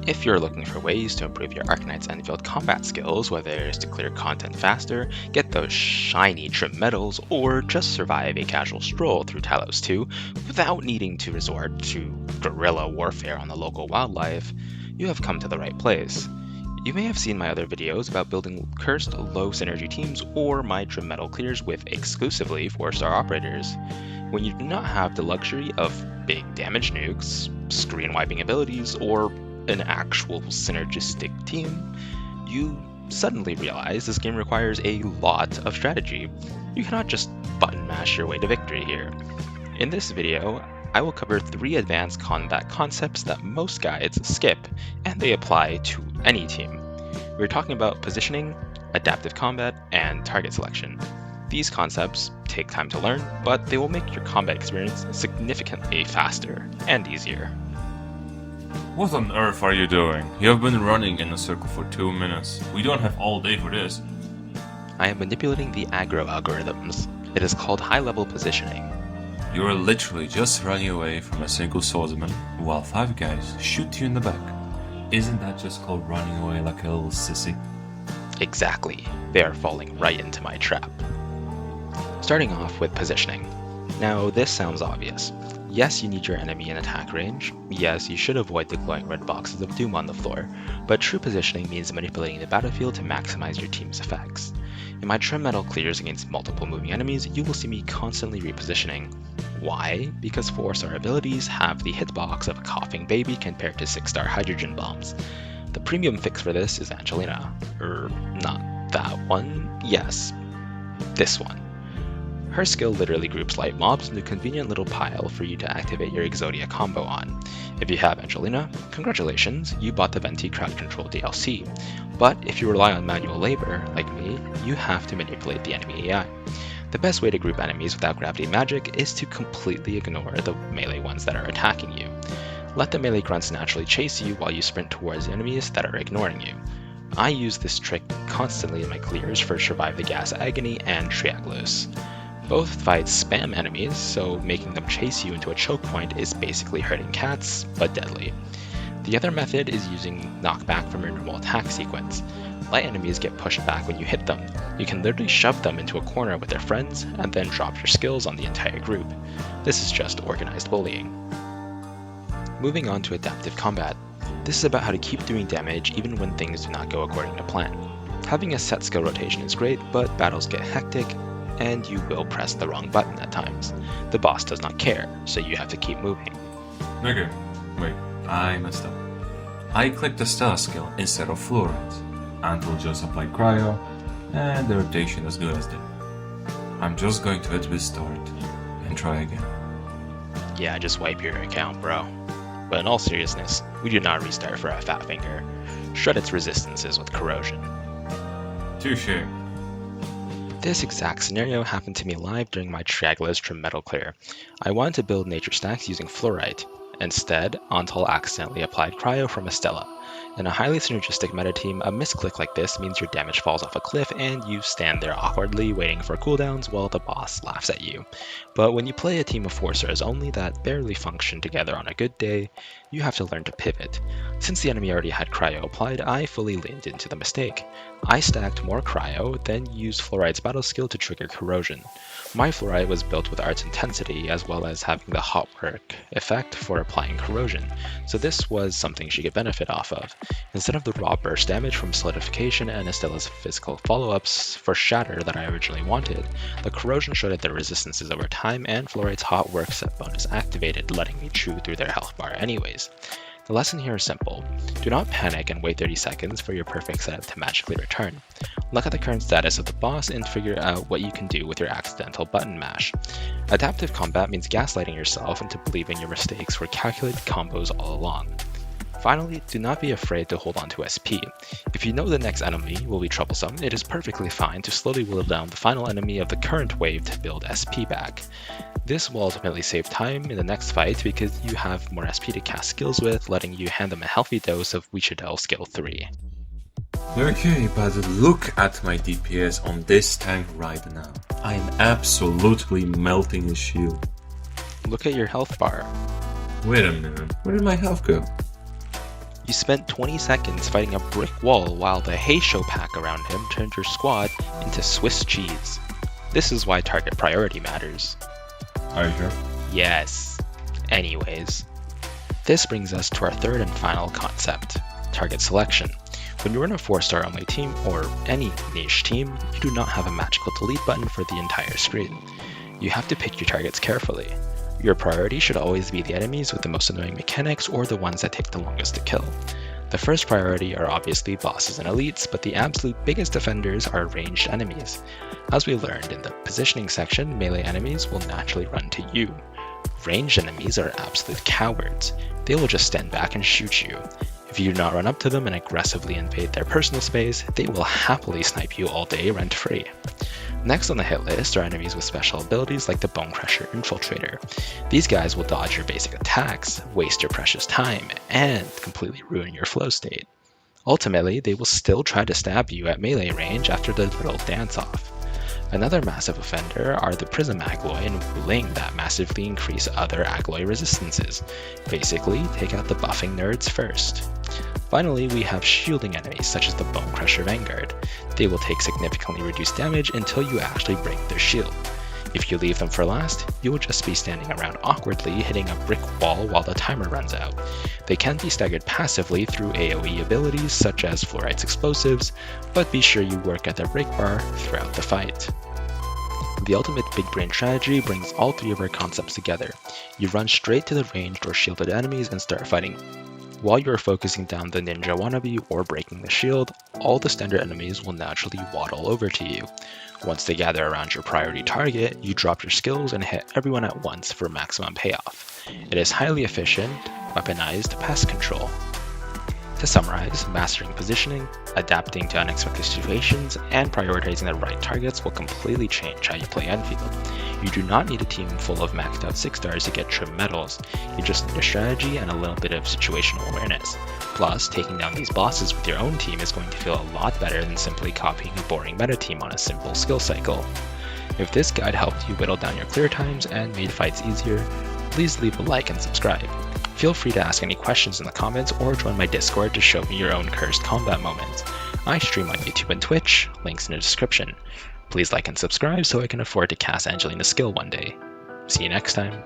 If you're looking for ways to improve your Arknights Endfield combat skills, whether it's to clear content faster, get those shiny trim medals, or just survive a casual stroll through Talos 2 without needing to resort to guerrilla warfare on the local wildlife, you have come to the right place. You may have seen my other videos about building cursed low synergy teams or my trim medal clears with exclusively 4-star operators. When you do not have the luxury of big damage nukes, screen wiping abilities, or an actual synergistic team, you suddenly realize this game requires a lot of strategy. You cannot just button mash your way to victory here. In this video, I will cover 3 advanced combat concepts that most guides skip, and they apply to any team. We're talking about positioning, adaptive combat, and target selection. These concepts take time to learn, but they will make your combat experience significantly faster and easier. What on earth are you doing? You have been running in a circle for 2 minutes. We don't have all day for this. I am manipulating the aggro algorithms. It is called high-level positioning. You are literally just running away from a single swordsman while 5 guys shoot you in the back. Isn't that just called running away like a little sissy? Exactly. They are falling right into my trap. Starting off with positioning. Now, this sounds obvious. Yes, you need your enemy in attack range. Yes, you should avoid the glowing red boxes of doom on the floor, but true positioning means manipulating the battlefield to maximize your team's effects. In my trim medal clears against multiple moving enemies, you will see me constantly repositioning. Why? Because 4-star abilities have the hitbox of a coughing baby compared to 6-star hydrogen bombs. The premium fix for this is Angelina. Not that one. Yes, this one. Her skill literally groups light mobs into a convenient little pile for you to activate your Exodia combo on. If you have Angelina, congratulations, you bought the Venti crowd control DLC. But if you rely on manual labor, like me, you have to manipulate the enemy AI. The best way to group enemies without gravity magic is to completely ignore the melee ones that are attacking you. Let the melee grunts naturally chase you while you sprint towards enemies that are ignoring you. I use this trick constantly in my clears for Survive the Gas Agony and Triaglos. Both fights spam enemies, so making them chase you into a choke point is basically hurting cats, but deadly. The other method is using knockback from your normal attack sequence. Light enemies get pushed back when you hit them. You can literally shove them into a corner with their friends, and then drop your skills on the entire group. This is just organized bullying. Moving on to adaptive combat. This is about how to keep doing damage even when things do not go according to plan. Having a set skill rotation is great, but battles get hectic, and you will press the wrong button at times. The boss does not care, so you have to keep moving. Okay, wait, I messed up. I clicked the Stella skill instead of Fluorite. Until just applied Cryo, and the rotation as good as dead. I'm just going to hit restart and try again. Yeah, just wipe your account, bro. But in all seriousness, we do not restart for a fat finger. Shred its resistances with corrosion. Touché. This exact scenario happened to me live during my Triaglos trim medal clear. I wanted to build nature stacks using fluorite. Instead, Antal accidentally applied cryo from Estella. In a highly synergistic meta team, a misclick like this means your damage falls off a cliff and you stand there awkwardly waiting for cooldowns while the boss laughs at you. But when you play a team of 4-stars only that barely function together on a good day, you have to learn to pivot. Since the enemy already had cryo applied, I fully leaned into the mistake. I stacked more cryo, then used Fluorite's battle skill to trigger corrosion. My Fluorite was built with Art's intensity as well as having the hot work effect for applying corrosion, so this was something she could benefit off of. Instead of the raw burst damage from solidification and Estella's physical follow-ups for shatter that I originally wanted, the corrosion shredded their resistances over time and Fluorite's hot work set bonus activated, letting me chew through their health bar anyways. The lesson here is simple. Do not panic and wait 30 seconds for your perfect setup to magically return. Look at the current status of the boss and figure out what you can do with your accidental button mash. Adaptive combat means gaslighting yourself into believing your mistakes were calculated combos all along. Finally, do not be afraid to hold on to SP. If you know the next enemy will be troublesome, it is perfectly fine to slowly whittle down the final enemy of the current wave to build SP back. This will ultimately save time in the next fight because you have more SP to cast skills with, letting you hand them a healthy dose of Wichita skill 3. Okay, but look at my DPS on this tank right now. I am absolutely melting his shield. Look at your health bar. Wait a minute, where did my health go? You spent 20 seconds fighting a brick wall while the hay show pack around him turned your squad into Swiss cheese. This is why target priority matters. Are you sure? Yes. Anyways, this brings us to our third and final concept, target selection. When you run a 4-star only team, or any niche team, you do not have a magical delete button for the entire screen. You have to pick your targets carefully. Your priority should always be the enemies with the most annoying mechanics or the ones that take the longest to kill. The first priority are obviously bosses and elites, but the absolute biggest offenders are ranged enemies. As we learned in the positioning section, melee enemies will naturally run to you. Ranged enemies are absolute cowards. They will just stand back and shoot you. If you do not run up to them and aggressively invade their personal space, they will happily snipe you all day rent-free. Next on the hit list are enemies with special abilities like the Bone Crusher Infiltrator. These guys will dodge your basic attacks, waste your precious time, and completely ruin your flow state. Ultimately, they will still try to stab you at melee range after the little dance-off. Another massive offender are the Prism Alloy and Wu Ling that massively increase other alloy resistances. Basically, take out the buffing nerds first. Finally, we have shielding enemies such as the Bone Crusher Vanguard. They will take significantly reduced damage until you actually break their shield. If you leave them for last, you will just be standing around awkwardly hitting a brick wall while the timer runs out. They can be staggered passively through AoE abilities such as Fluorite's explosives, but be sure you work at their break bar throughout the fight. The ultimate big brain strategy brings all three of our concepts together. You run straight to the ranged or shielded enemies and start fighting. While you are focusing down the ninja wannabe or breaking the shield, all the standard enemies will naturally waddle over to you. Once they gather around your priority target, you drop your skills and hit everyone at once for maximum payoff. It is highly efficient, weaponized pest control. To summarize, mastering positioning, adapting to unexpected situations, and prioritizing the right targets will completely change how you play Endfield. You do not need a team full of maxed out 6-stars to get trim medals, you just need a strategy and a little bit of situational awareness. Plus, taking down these bosses with your own team is going to feel a lot better than simply copying a boring meta team on a simple skill cycle. If this guide helped you whittle down your clear times and made fights easier, please leave a like and subscribe. Feel free to ask any questions in the comments or join my Discord to show me your own cursed combat moments. I stream on YouTube and Twitch, links in the description. Please like and subscribe so I can afford to cast Angelina's skill one day. See you next time.